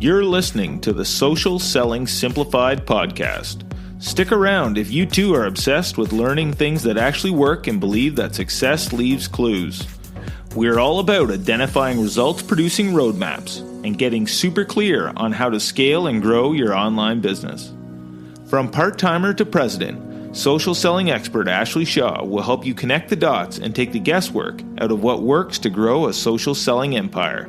You're listening to the Social Selling Simplified podcast. Stick around if you too are obsessed with learning things that actually work and believe that success leaves clues. We're all about identifying results-producing roadmaps and getting super clear on how to scale and grow your online business. From part-timer to president, social selling expert Ashley Shaw will help you connect the dots and take the guesswork out of what works to grow a social selling empire.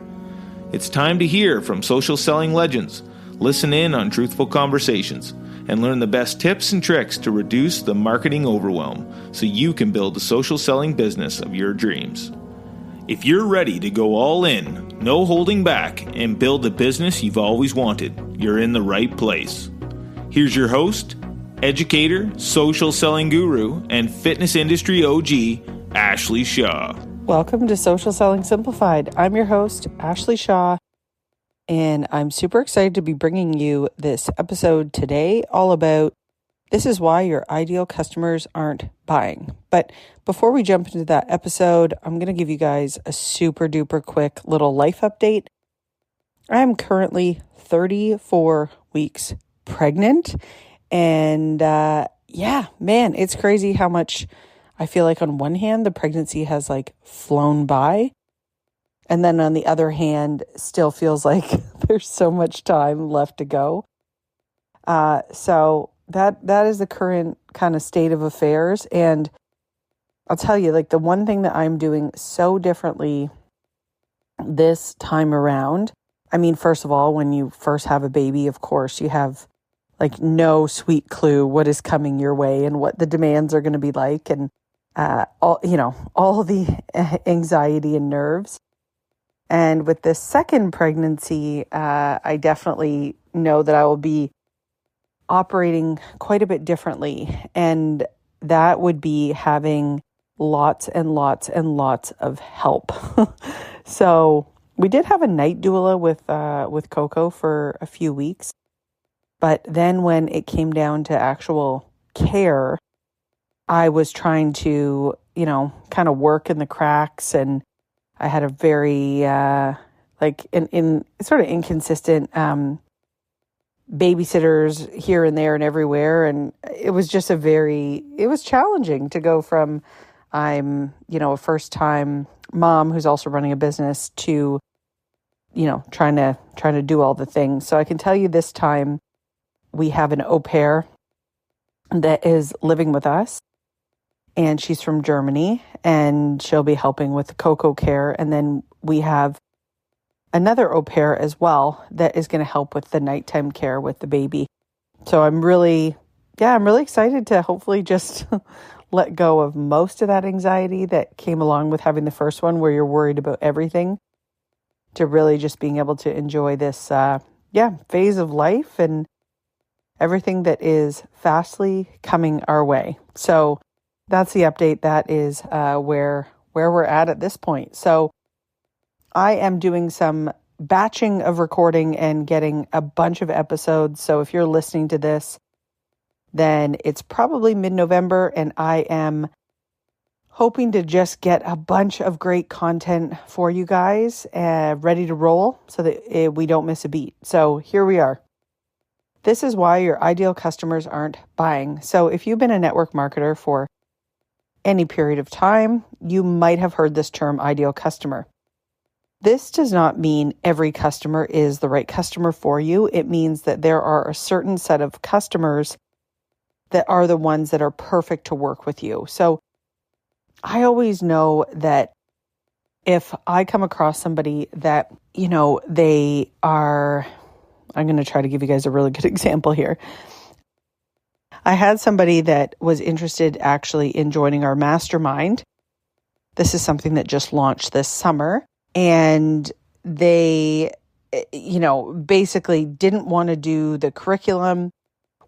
It's time to hear from social selling legends, listen in on truthful conversations, and learn the best tips and tricks to reduce the marketing overwhelm so you can build the social selling business of your dreams. If you're ready to go all in, no holding back, and build the business you've always wanted, you're in the right place. Here's your host, educator, social selling guru, and fitness industry OG, Ashley Shaw. Welcome to Social Selling Simplified. I'm your host, Ashley Shaw, and I'm super excited to be bringing you this episode today all about this is why your ideal customers aren't buying. But before we jump into that episode, I'm going to give you guys a super duper quick little life update. I am currently 34 weeks pregnant, and it's crazy how much I feel like on one hand, the pregnancy has flown by. And then on the other hand, still feels like there's so much time left to go. So that is the current kind of state of affairs. And I'll tell you, the one thing that I'm doing so differently this time around, I mean, first of all, when you first have a baby, of course, you have no sweet clue what is coming your way and what the demands are going to be like. And all the anxiety and nerves. And with this second pregnancy, I definitely know that I will be operating quite a bit differently. And that would be having lots and lots and lots of help. So we did have a night doula with Coco for a few weeks. But then when it came down to actual care, I was trying to, kind of work in the cracks, and I had a very, in sort of inconsistent babysitters here and there and everywhere. And it was just it was challenging to go from I'm, a first time mom who's also running a business to, trying to do all the things. So I can tell you this time we have an au pair that is living with us. And she's from Germany, and she'll be helping with the Coco care. And then we have another au pair as well that is going to help with the nighttime care with the baby. So I'm really excited to hopefully just let go of most of that anxiety that came along with having the first one, where you're worried about everything, to really just being able to enjoy this, phase of life and everything that is fastly coming our way. So that's the update. That is where we're at this point. So I am doing some batching of recording and getting a bunch of episodes. So if you're listening to this, then it's probably mid-November, and I am hoping to just get a bunch of great content for you guys ready to roll so that we don't miss a beat. So here we are. This is why your ideal customers aren't buying. So if you've been a network marketer for any period of time, you might have heard this term ideal customer. This does not mean every customer is the right customer for you. It means that there are a certain set of customers that are the ones that are perfect to work with you. So I always know that if I come across somebody that, they are, I'm going to try to give you guys a really good example here. I had somebody that was interested actually in joining our mastermind. This is something that just launched this summer. And they, basically didn't want to do the curriculum,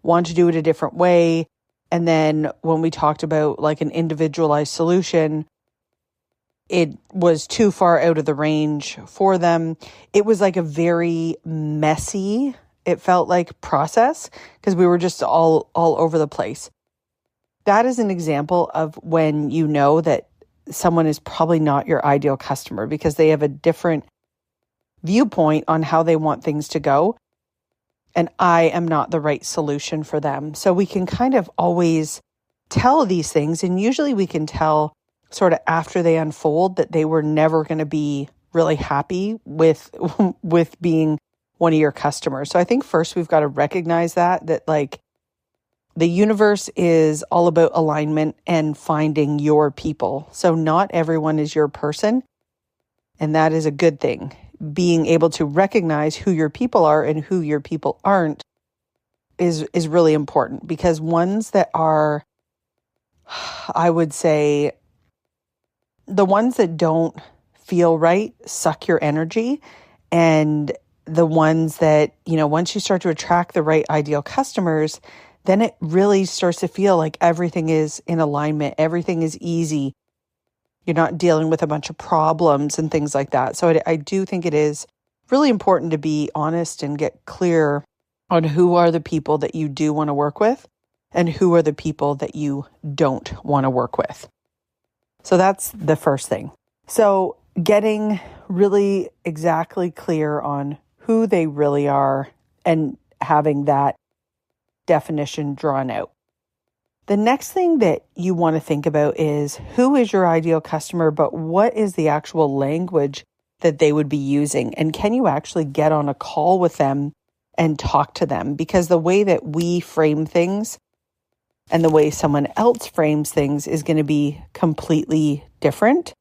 want to do it a different way. And then when we talked about an individualized solution, it was too far out of the range for them. It was a very messy, it felt like, process, because we were just all over the place. That is an example of when you know that someone is probably not your ideal customer because they have a different viewpoint on how they want things to go, and I am not the right solution for them. So we can kind of always tell these things, and usually we can tell sort of after they unfold that they were never going to be really happy with being one of your customers. So I think first we've got to recognize that like the universe is all about alignment and finding your people. So not everyone is your person, and that is a good thing. Being able to recognize who your people are and who your people aren't is really important, because ones that are, I would say, the ones that don't feel right suck your energy, and the ones that, once you start to attract the right ideal customers, then it really starts to feel like everything is in alignment, everything is easy. You're not dealing with a bunch of problems and things like that. So I do think it is really important to be honest and get clear on who are the people that you do want to work with and who are the people that you don't want to work with. So that's the first thing. So getting really exactly clear on who they really are and having that definition drawn out. The next thing that you want to think about is who is your ideal customer, but what is the actual language that they would be using? And can you actually get on a call with them and talk to them? Because the way that we frame things and the way someone else frames things is going to be completely different.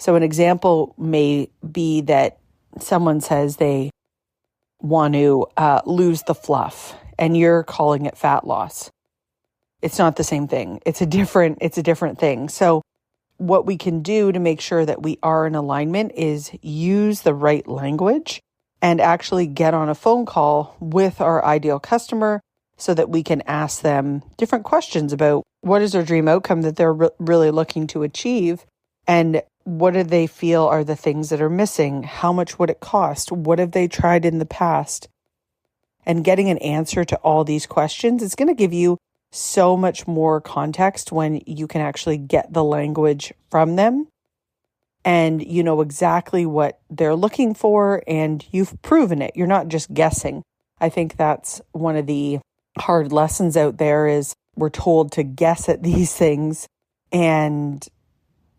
So an example may be that someone says they want to lose the fluff and you're calling it fat loss. It's not the same thing. It's a different thing. So what we can do to make sure that we are in alignment is use the right language and actually get on a phone call with our ideal customer so that we can ask them different questions about what is their dream outcome that they're really looking to achieve, and what do they feel are the things that are missing? How much would it cost? What have they tried in the past? And getting an answer to all these questions is going to give you so much more context when you can actually get the language from them and you know exactly what they're looking for and you've proven it. You're not just guessing. I think that's one of the hard lessons out there is we're told to guess at these things, and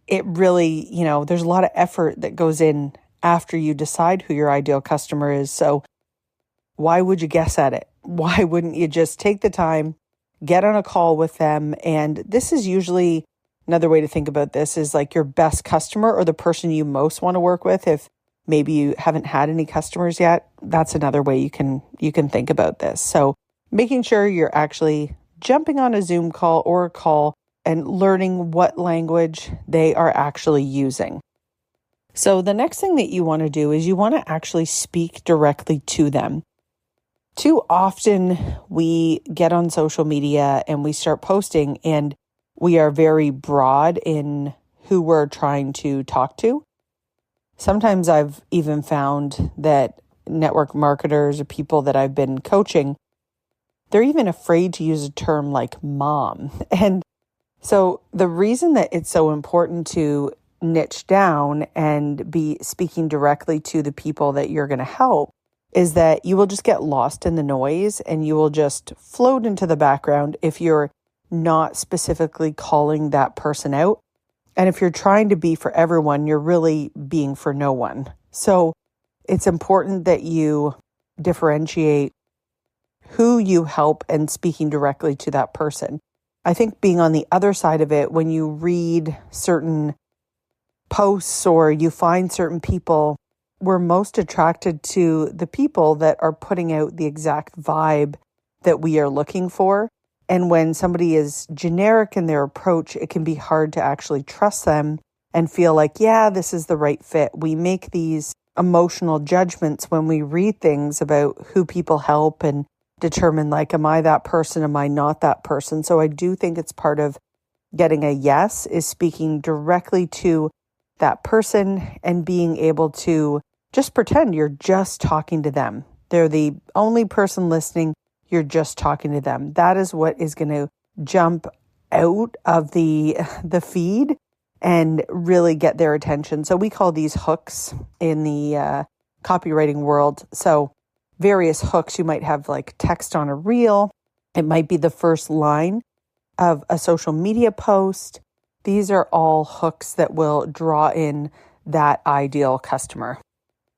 it really, there's a lot of effort that goes in after you decide who your ideal customer is. So why would you guess at it? Why wouldn't you just take the time, get on a call with them? And this is usually another way to think about this is like your best customer or the person you most want to work with. If maybe you haven't had any customers yet, that's another way you can think about this. So making sure you're actually jumping on a Zoom call or a call and learning what language they are actually using. So the next thing that you want to do is you want to actually speak directly to them. Too often we get on social media and we start posting and we are very broad in who we're trying to talk to. Sometimes I've even found that network marketers or people that I've been coaching, they're even afraid to use a term like mom. And so the reason that it's so important to niche down and be speaking directly to the people that you're going to help is that you will just get lost in the noise and you will just float into the background if you're not specifically calling that person out. And if you're trying to be for everyone, you're really being for no one. So it's important that you differentiate who you help and speaking directly to that person. I think being on the other side of it, when you read certain posts or you find certain people, we're most attracted to the people that are putting out the exact vibe that we are looking for. And when somebody is generic in their approach, it can be hard to actually trust them and feel like, yeah, this is the right fit. We make these emotional judgments when we read things about who people help and determine like, am I that person? Am I not that person? So I do think it's part of getting a yes is speaking directly to that person and being able to just pretend you're just talking to them. They're the only person listening. You're just talking to them. That is what is going to jump out of the feed and really get their attention. So we call these hooks in the copywriting world. So various hooks, you might have like text on a reel. It might be the first line of a social media post. These are all hooks that will draw in that ideal customer.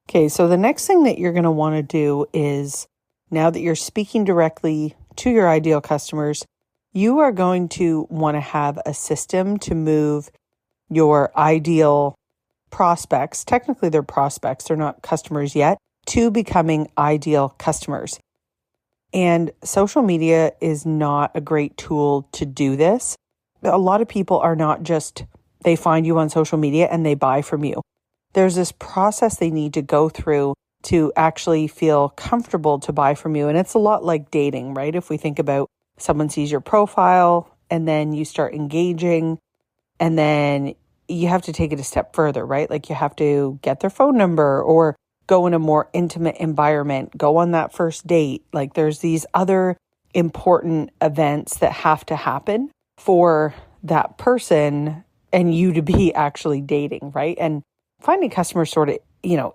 Okay, so the next thing that you're going to want to do is, now that you're speaking directly to your ideal customers, you are going to want to have a system to move your ideal prospects, technically they're prospects, they're not customers yet, to becoming ideal customers. And social media is not a great tool to do this. A lot of people are not just, they find you on social media and they buy from you. There's this process they need to go through to actually feel comfortable to buy from you. And it's a lot like dating, right? If we think about someone sees your profile and then you start engaging, and then you have to take it a step further, right? Like you have to get their phone number or go in a more intimate environment, go on that first date. Like there's these other important events that have to happen for that person and you to be actually dating, right? And finding customers sort of,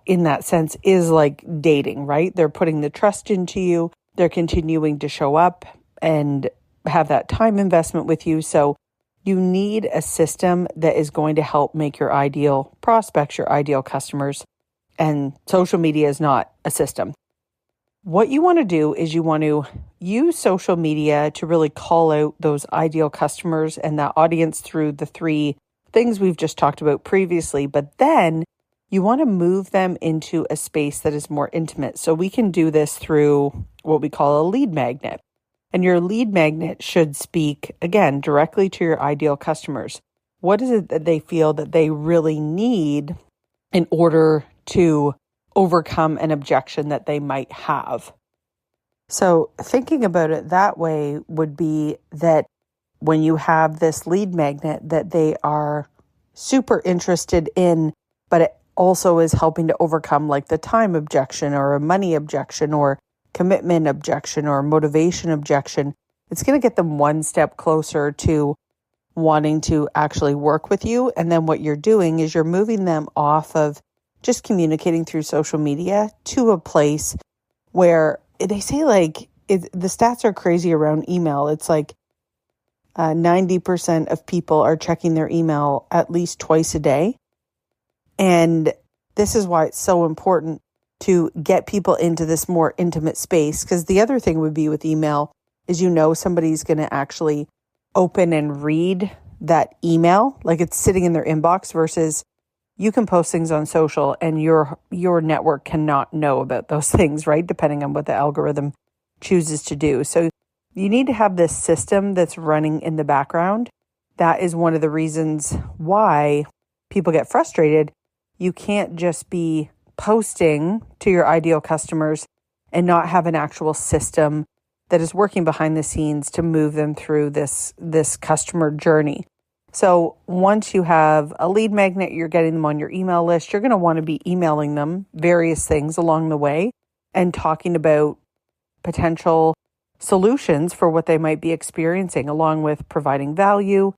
in that sense is like dating, right? They're putting the trust into you. They're continuing to show up and have that time investment with you. So you need a system that is going to help make your ideal prospects, your ideal customers. And social media is not a system. What you want to do is you want to use social media to really call out those ideal customers and that audience through the three things we've just talked about previously. But then you want to move them into a space that is more intimate. So we can do this through what we call a lead magnet. And your lead magnet should speak, again, directly to your ideal customers. What is it that they feel that they really need in order to overcome an objection that they might have? So thinking about it that way would be that when you have this lead magnet that they are super interested in, but it also is helping to overcome like the time objection or a money objection or commitment objection or motivation objection, it's going to get them one step closer to wanting to actually work with you. And then what you're doing is you're moving them off of just communicating through social media to a place where they say like, the stats are crazy around email. It's like 90% of people are checking their email at least twice a day. And this is why it's so important to get people into this more intimate space. Because the other thing would be with email is somebody's going to actually open and read that email, like it's sitting in their inbox, versus you can post things on social and your network cannot know about those things, right? Depending on what the algorithm chooses to do. So you need to have this system that's running in the background. That is one of the reasons why people get frustrated. You can't just be posting to your ideal customers and not have an actual system that is working behind the scenes to move them through this customer journey. So once you have a lead magnet, you're getting them on your email list, you're going to want to be emailing them various things along the way and talking about potential solutions for what they might be experiencing, along with providing value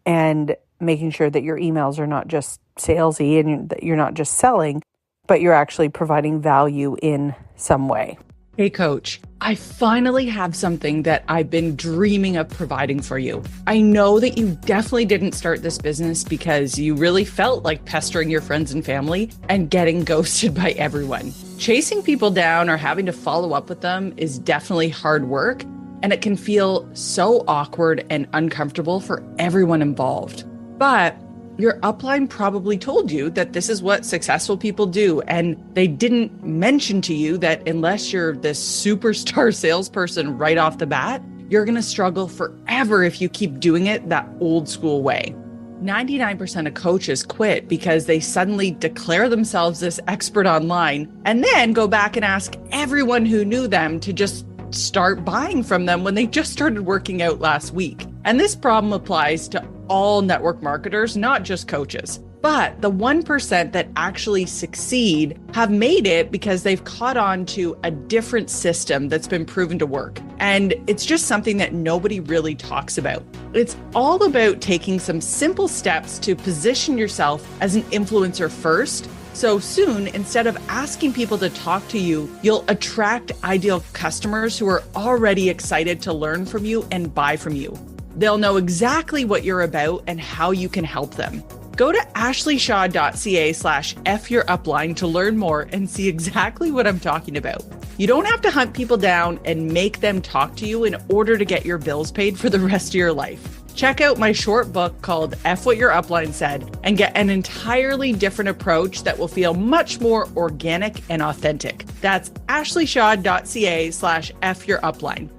and making sure that your emails are not just salesy and that you're not just selling, but you're actually providing value in some way. Hey, coach, I finally have something that I've been dreaming of providing for you. I know that you definitely didn't start this business because you really felt like pestering your friends and family and getting ghosted by everyone. Chasing people down or having to follow up with them is definitely hard work, and it can feel so awkward and uncomfortable for everyone involved. But your upline probably told you that this is what successful people do, and they didn't mention to you that unless you're this superstar salesperson right off the bat, you're going to struggle forever if you keep doing it that old school way. 99% of coaches quit because they suddenly declare themselves this expert online and then go back and ask everyone who knew them to just start buying from them when they just started working out last week. And this problem applies to all network marketers, not just coaches. But the 1% that actually succeed have made it because they've caught on to a different system that's been proven to work. And it's just something that nobody really talks about. It's all about taking some simple steps to position yourself as an influencer first, So soon, instead of asking people to talk to you, you'll attract ideal customers who are already excited to learn from you and buy from you. They'll know exactly what you're about and how you can help them. Go to ashleyshaw.ca/FYourUpline to learn more and see exactly what I'm talking about. You don't have to hunt people down and make them talk to you in order to get your bills paid for the rest of your life. Check out my short book called F What Your Upline Said and get an entirely different approach that will feel much more organic and authentic. That's ashleyshaw.ca/FYourUpline.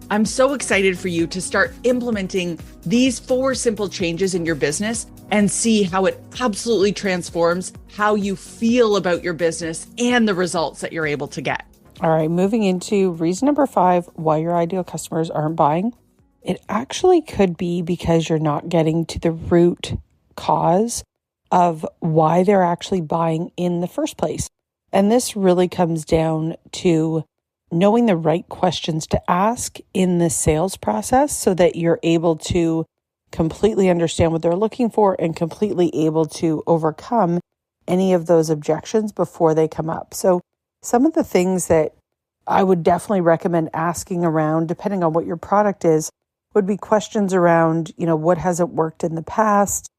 I'm so excited for you to start implementing these 4 simple changes in your business and see how it absolutely transforms how you feel about your business and the results that you're able to get. All right, moving into reason number 5, why your ideal customers aren't buying. It actually could be because you're not getting to the root cause of why they're actually buying in the first place. And this really comes down to knowing the right questions to ask in the sales process so that you're able to completely understand what they're looking for and completely able to overcome any of those objections before they come up. So some of the things that I would definitely recommend asking around, depending on what your product is, would be questions around, what hasn't worked in the past?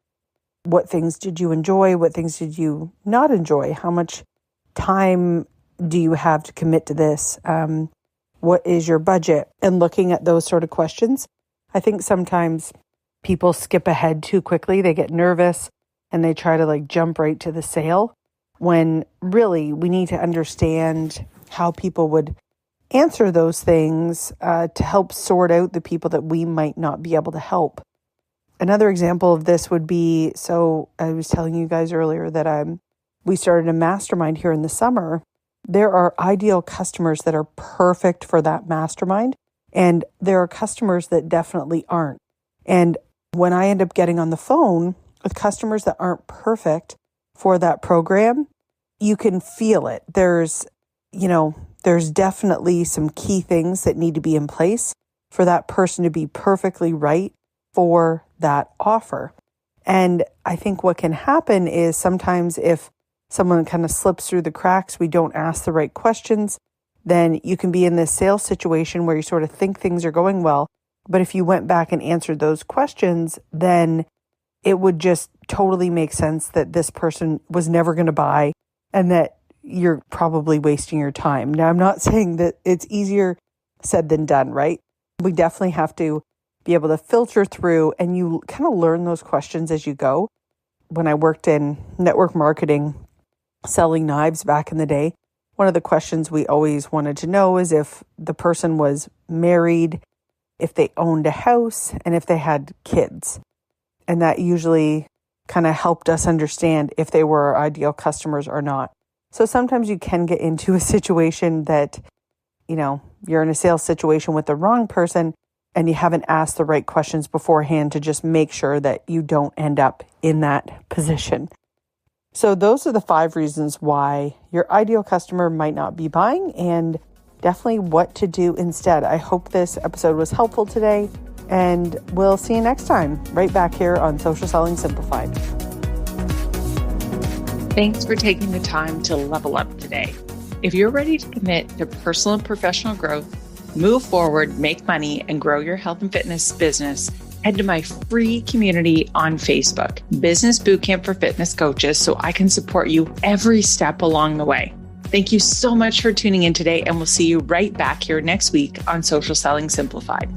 What things did you enjoy? What things did you not enjoy? How much time do you have to commit to this? What is your budget? And looking at those sort of questions, I think sometimes people skip ahead too quickly. They get nervous and they try to jump right to the sale, when really we need to understand how people would answer those things to help sort out the people that we might not be able to help. Another example of this would be, so I was telling you guys earlier that we started a mastermind here in the summer. There are ideal customers that are perfect for that mastermind, and there are customers that definitely aren't. And when I end up getting on the phone with customers that aren't perfect for that program, you can feel it. There's definitely some key things that need to be in place for that person to be perfectly right for that offer. And I think what can happen is sometimes if someone kind of slips through the cracks, we don't ask the right questions, then you can be in this sales situation where you sort of think things are going well. But if you went back and answered those questions, then it would just totally make sense that this person was never going to buy and that you're probably wasting your time. Now, I'm not saying that it's easier said than done, right? We definitely have to be able to filter through, and you kind of learn those questions as you go. When I worked in network marketing, selling knives back in the day, one of the questions we always wanted to know is if the person was married, if they owned a house, and if they had kids. And that usually kind of helped us understand if they were our ideal customers or not. So sometimes you can get into a situation that, you're in a sales situation with the wrong person and you haven't asked the right questions beforehand to just make sure that you don't end up in that position. So those are the 5 reasons why your ideal customer might not be buying, and definitely what to do instead. I hope this episode was helpful today, and we'll see you next time right back here on Social Selling Simplified. Thanks for taking the time to level up today. If you're ready to commit to personal and professional growth, move forward, make money, and grow your health and fitness business, head to my free community on Facebook, Business Bootcamp for Fitness Coaches, so I can support you every step along the way. Thank you so much for tuning in today, and we'll see you right back here next week on Social Selling Simplified.